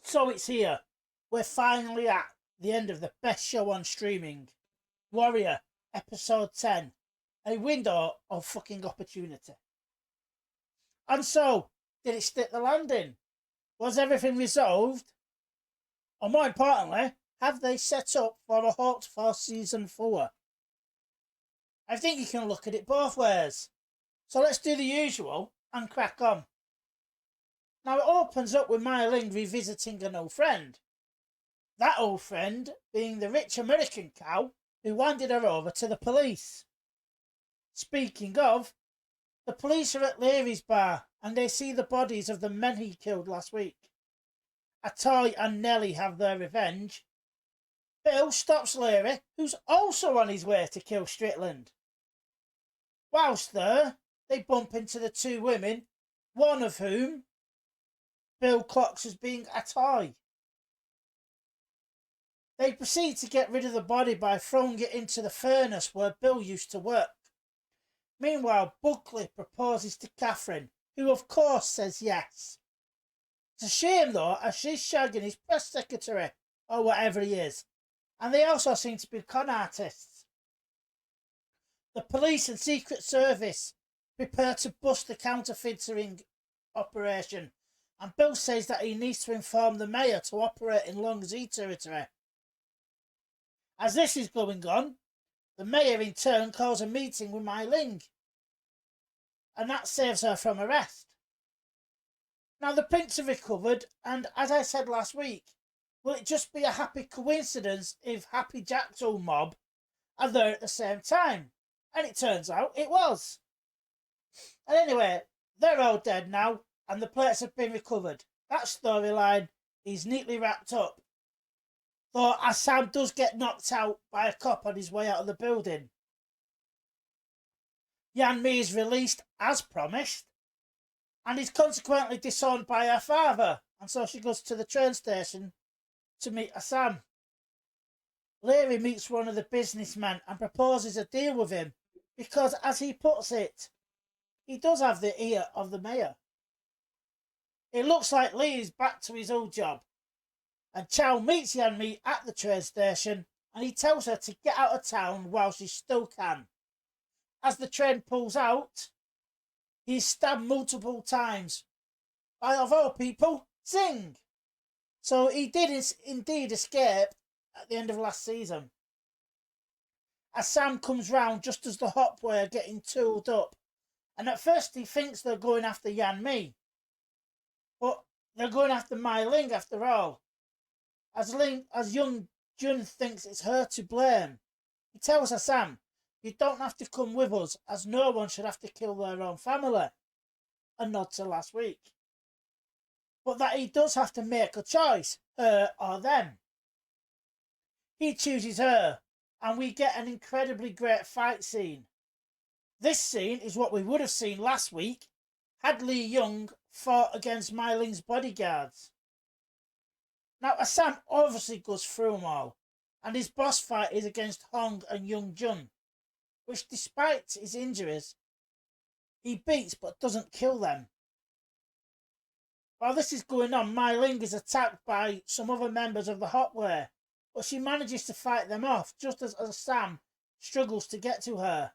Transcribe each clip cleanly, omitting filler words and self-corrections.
So it's here. We're finally at the end of the best show on streaming. Warrior, episode 10. A window of fucking opportunity. And so, did it stick the landing? Was everything resolved? Or more importantly, have they set up for a hoped for season 4? I think you can look at it both ways. So let's do the usual and crack on. Now it opens up with Maya Ling revisiting an old friend. That old friend being the rich American cow who handed her over to the police. Speaking of, the police are at Leary's bar and they see the bodies of the men he killed last week. Atoy and Nellie have their revenge. Bill stops Leary, who's also on his way to kill Strickland. Whilst there, they bump into the two women, one of whom Bill clocks as being Atoy. They proceed to get rid of the body by throwing it into the furnace where Bill used to work. Meanwhile, Buckley proposes to Catherine, who of course says yes. It's a shame though, as she's shagging his press secretary, or whatever he is, and they also seem to be con artists. The police and Secret Service prepare to bust the counterfeiting operation, and Bill says that he needs to inform the mayor to operate in Long Z territory. As this is going on, the mayor in turn calls a meeting with Mai Ling, and that saves her from arrest. Now the prints are recovered, and as I said last week, will it just be a happy coincidence if Happy Jack's old mob are there at the same time? And it turns out it was. And anyway, they're all dead now, and the plates have been recovered. That storyline is neatly wrapped up. Though Assam does get knocked out by a cop on his way out of the building. Yan Mi is released as promised, and is consequently disowned by her father, and so she goes to the train station to meet Assam. Leary meets one of the businessmen and proposes a deal with him, because, as he puts it, he does have the ear of the mayor. It looks like Lee is back to his old job, and Chow meets Yan Mi at the train station, and he tells her to get out of town while she still can. As the train pulls out, he is stabbed multiple times by, of all people, Singh. So he did indeed escape at the end of last season. As Sam comes round just as the Hopway are getting tooled up, and at first he thinks they're going after Yan Mi, but they're going after Mai Ling after all. As young Jun thinks it's her to blame, he tells Assam, "You don't have to come with us, as no one should have to kill their own family," a nod to last week. But that he does have to make a choice, her or them. He chooses her, and we get an incredibly great fight scene. This scene is what we would have seen last week had Lee Young fought against Mai Ling's bodyguards. Now, Assam obviously goes through them all, and his boss fight is against Hong and Young Jun, which, despite his injuries, he beats but doesn't kill them. While this is going on, Mai Ling is attacked by some other members of the Hotway, but she manages to fight them off just as Assam struggles to get to her.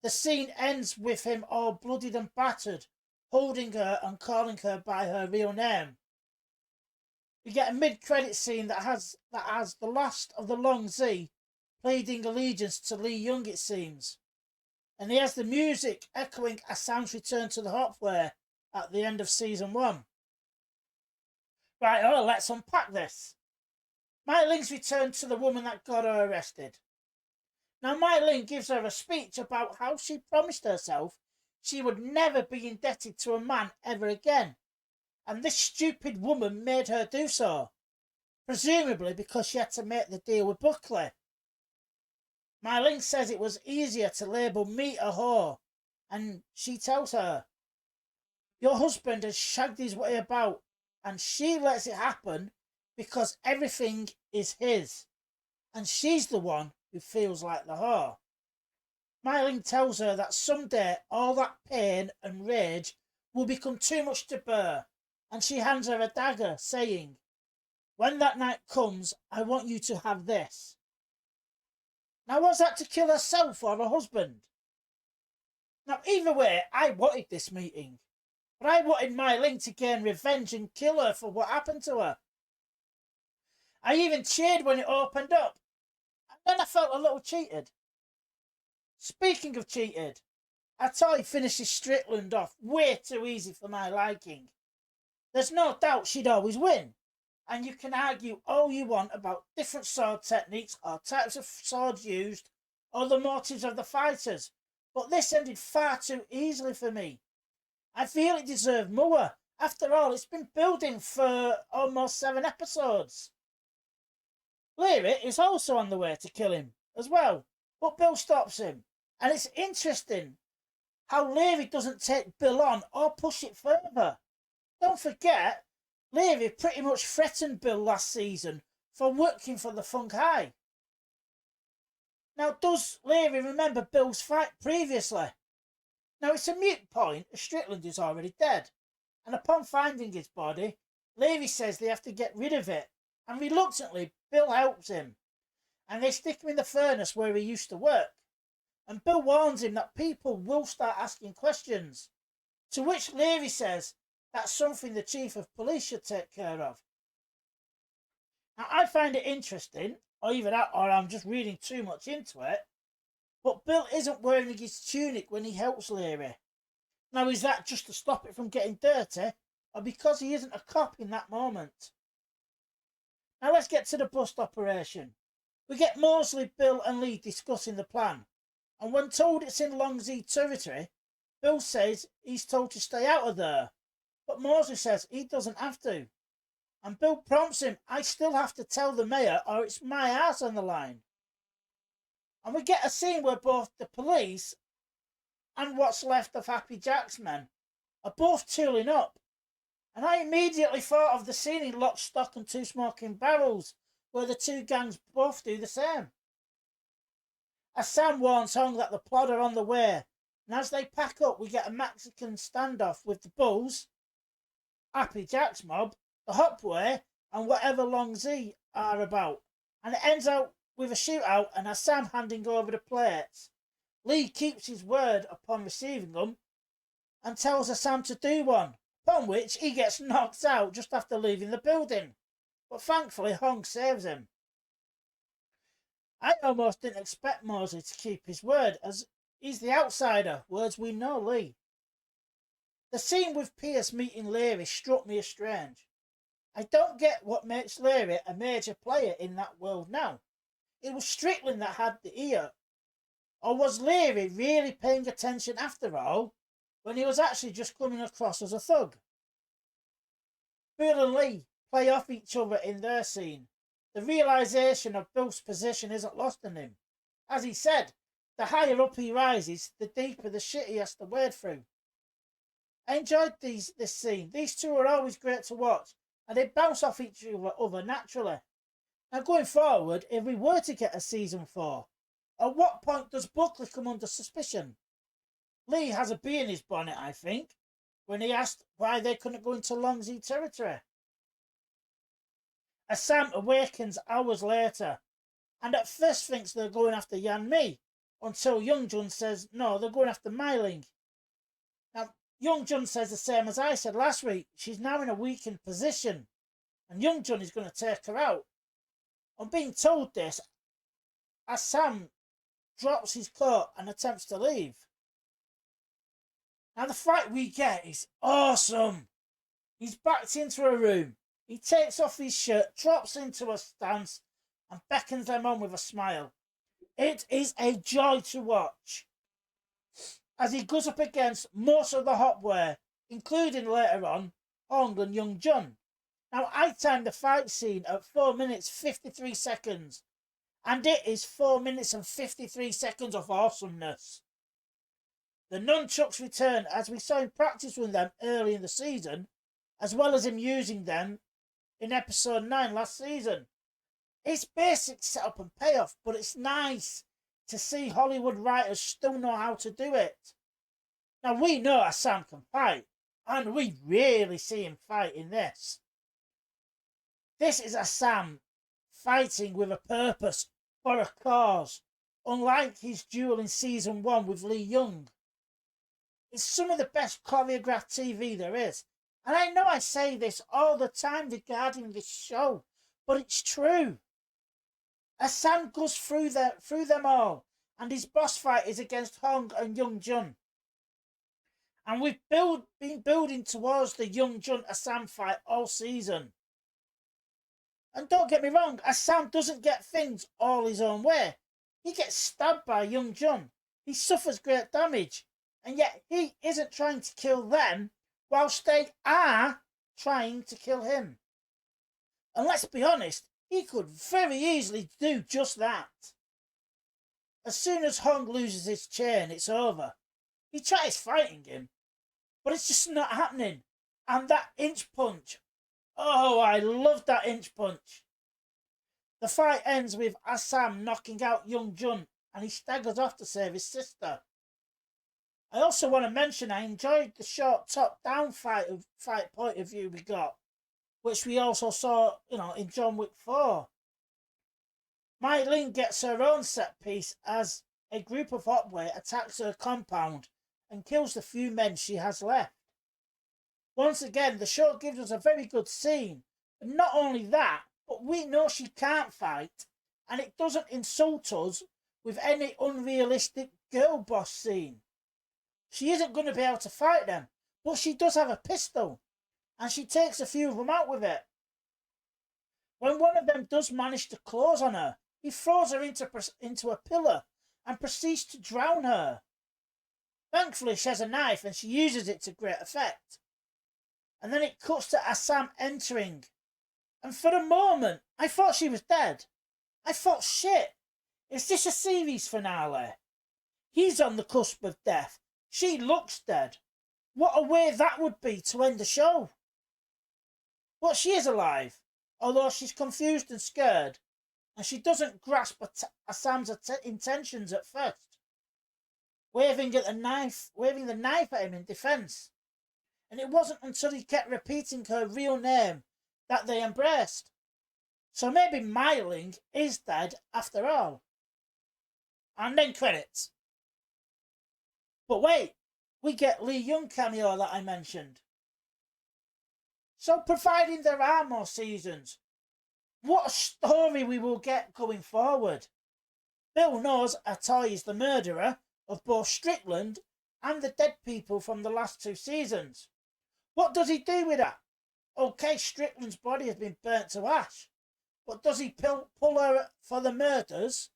The scene ends with him all bloodied and battered, holding her and calling her by her real name. We get a mid-credit scene that has the last of the Long Z pleading allegiance to Lee Young, it seems. And he has the music echoing Assam's return to the Hopway at the end of season 1. Right, let's unpack this. Mai Ling's return to the woman that got her arrested. Now, Mai Ling gives her a speech about how she promised herself she would never be indebted to a man ever again. And this stupid woman made her do so, presumably because she had to make the deal with Buckley. Mai Ling says it was easier to label me a whore, and she tells her, "Your husband has shagged his way about," and she lets it happen because everything is his, and she's the one who feels like the whore. Mai Ling tells her that someday all that pain and rage will become too much to bear, and she hands her a dagger, saying, When that night comes, I want you to have this. Now, was that to kill herself or her husband? Now, either way, I wanted this meeting. But I wanted Mai Ling to gain revenge and kill her for what happened to her. I even cheered when it opened up. And then I felt a little cheated. Speaking of cheated, I thought he finishes Strickland off way too easy for my liking. There's no doubt she'd always win. And you can argue all you want about different sword techniques or types of swords used or the motives of the fighters. But this ended far too easily for me. I feel it deserved more. After all, it's been building for almost 7 episodes. Leary is also on the way to kill him as well, but Bill stops him. And it's interesting how Leary doesn't take Bill on or push it further. Don't forget, Leary pretty much threatened Bill last season for working for the Funk High. Now, does Leary remember Bill's fight previously? Now, it's a moot point as Strickland is already dead, and upon finding his body, Leary says they have to get rid of it, and reluctantly, Bill helps him, and they stick him in the furnace where he used to work. And Bill warns him that people will start asking questions, to which Leary says that's something the chief of police should take care of. Now, I find it interesting, or either that or I'm just reading too much into it, but Bill isn't wearing his tunic when he helps Leary. Now, is that just to stop it from getting dirty, or because he isn't a cop in that moment? Now, let's get to the bust operation. We get Mosley, Bill and Lee discussing the plan, and when told it's in Longzhi territory, Bill says he's told to stay out of there, but Mosley says he doesn't have to. And Bill prompts him, I still have to tell the mayor or it's my ass on the line. And we get a scene where both the police and what's left of Happy Jack's men are both tooling up. And I immediately thought of the scene in Lock, Stock and Two Smoking Barrels, where the two gangs both do the same. As Sam warns Hong that the plot are on the way, and as they pack up, we get a Mexican standoff with the Bulls, Happy Jack's mob, the Hopway, and whatever Longzhi are about. And it ends out with a shootout and has Sam handing over the plates. Lee keeps his word upon receiving them and tells Sam to do one, upon which he gets knocked out just after leaving the building. But thankfully Hong saves him. I almost didn't expect Mosley to keep his word, as he's the outsider, words we know Lee. The scene with Pierce meeting Leary struck me as strange. I don't get what makes Leary a major player in that world now. It was Strickland that had the ear. Or was Leary really paying attention after all, when he was actually just coming across as a thug? Bill and Lee play off each other in their scene. The realisation of Bill's position isn't lost on him. As he said, the higher up he rises, the deeper the shit he has to wade through. I enjoyed this scene. These two are always great to watch, and they bounce off each other naturally. Now, going forward, if we were to get a season 4, at what point does Buckley come under suspicion? Lee has a bee in his bonnet, I think, when he asked why they couldn't go into Longzhi territory. As Sam awakens hours later, and at first thinks they're going after Yan Mi, until Young Jun says no, they're going after Mai Ling. Now, Young Jun says the same as I said last week. She's now in a weakened position, and Young Jun is going to take her out. On being told this, as Sam drops his coat and attempts to leave. Now, the fight we get is awesome. He's backed into a room. He takes off his shirt, drops into a stance, and beckons them on with a smile. It is a joy to watch, as he goes up against most of the Hopway, including later on Hong and Young Jun. Now, I timed the fight scene at 4 minutes 53 seconds, and it is 4 minutes and 53 seconds of awesomeness. The nunchucks return, as we saw him practice with them early in the season, as well as him using them in episode 9 last season. It's basic setup and payoff, but it's nice to see Hollywood writers still know how to do it. Now, we know Sam can fight, and we really see him fight in this. This is a Sam fighting with a purpose for a cause, unlike his duel in season 1 with Lee Young. It's some of the best choreographed TV there is. And I know I say this all the time regarding this show, but it's true. As Sam goes through them all, and his boss fight is against Hong and Young Jun. And we've been building towards the Young Jun Assam fight all season. And don't get me wrong, Assam doesn't get things all his own way. He gets stabbed by Young Jun. He suffers great damage. And yet he isn't trying to kill them, whilst they are trying to kill him. And let's be honest, he could very easily do just that. As soon as Hong loses his chain, it's over. He tries fighting him, but it's just not happening. And that inch punch, oh, I love that inch punch. The fight ends with Assam knocking out Young Jun, and he staggers off to save his sister. I also want to mention I enjoyed the short top-down fight point of view we got, which we also saw, in John Wick 4. Mai Ling gets her own set piece as a group of Hotway attacks her compound and kills the few men she has left. Once again, the show gives us a very good scene. And not only that, but we know she can't fight, and it doesn't insult us with any unrealistic girl boss scene. She isn't going to be able to fight them, but she does have a pistol, and she takes a few of them out with it. When one of them does manage to close on her, he throws her into a pillar and proceeds to drown her. Thankfully, she has a knife and she uses it to great effect. And then it cuts to Assam entering. And for a moment, I thought she was dead. I thought, shit, is this a series finale? He's on the cusp of death. She looks dead. What a way that would be to end the show. But she is alive, although she's confused and scared, and she doesn't grasp Assam's intentions at first, waving the knife at him in defence. And it wasn't until he kept repeating her real name that they embraced. So maybe Mai Ling is dead after all. And then credits. But wait, we get Lee Young cameo that I mentioned. So providing there are more seasons, what a story we will get going forward. Bill knows Atoy is the murderer of both Strickland and the dead people from the last 2 seasons. What does he do with that? Okay, Strickland's body has been burnt to ash, but does he pull her for the murders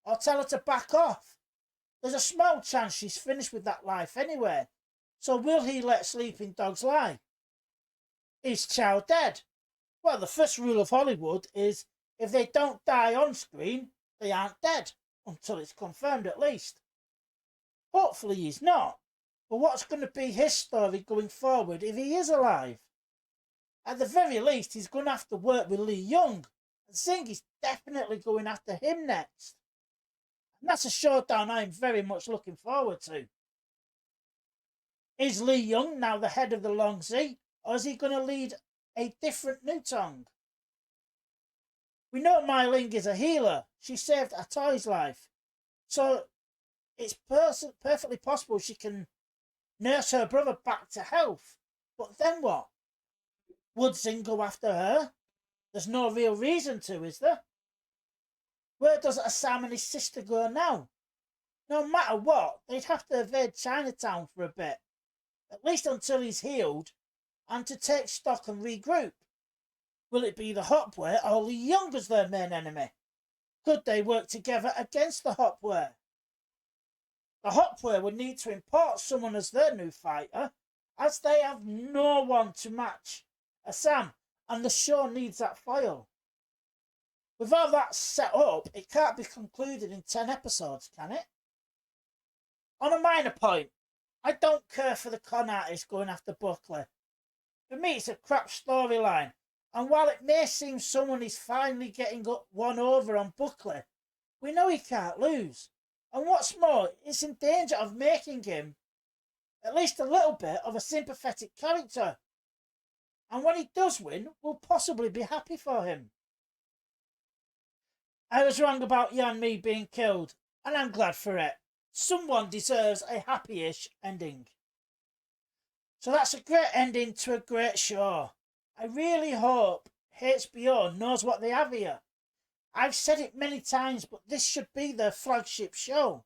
or tell her to back off? There's a small chance she's finished with that life anyway, so will he let sleeping dogs lie? Is Chow dead? Well, the first rule of Hollywood is if they don't die on screen, they aren't dead, until it's confirmed at least. Hopefully he's not, but what's going to be his story going forward if he is alive? At the very least, he's going to have to work with Lee Young, and Singh is definitely going after him next. And that's a showdown I'm very much looking forward to. Is Lee Young now the head of the Long Z, or is he going to lead a different Nutong? We know Mai Ling is a healer. She saved Atoy's life. So it's perfectly possible she can nurse her brother back to health. But then what? Would Singh go after her? There's no real reason to, is there? Where does Assam and his sister go now? No matter what, they'd have to evade Chinatown for a bit. At least until he's healed, and to take stock and regroup. Will it be the Hotway or Lee Young as their main enemy? Could they work together against the Hotway? The Hotway would need to import someone as their new fighter, as they have no one to match Assam, and the show needs that foil. With all that set up, it can't be concluded in 10 episodes, can it? On a minor point, I don't care for the con artist going after Buckley. For me, it's a crap storyline, and while it may seem someone is finally getting one over on Buckley, we know he can't lose. And what's more, it's in danger of making him at least a little bit of a sympathetic character. And when he does win, we'll possibly be happy for him. I was wrong about Yan Mi being killed, and I'm glad for it. Someone deserves a happy-ish ending. So that's a great ending to a great show. I really hope HBO knows what they have here. I've said it many times, but this should be their flagship show.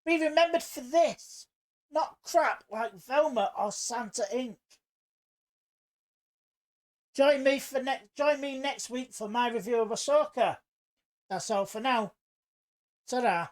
Be remembered for this, not crap like Velma or Santa Inc. Join me next week for my review of Ahsoka. That's all for now. Ta-da.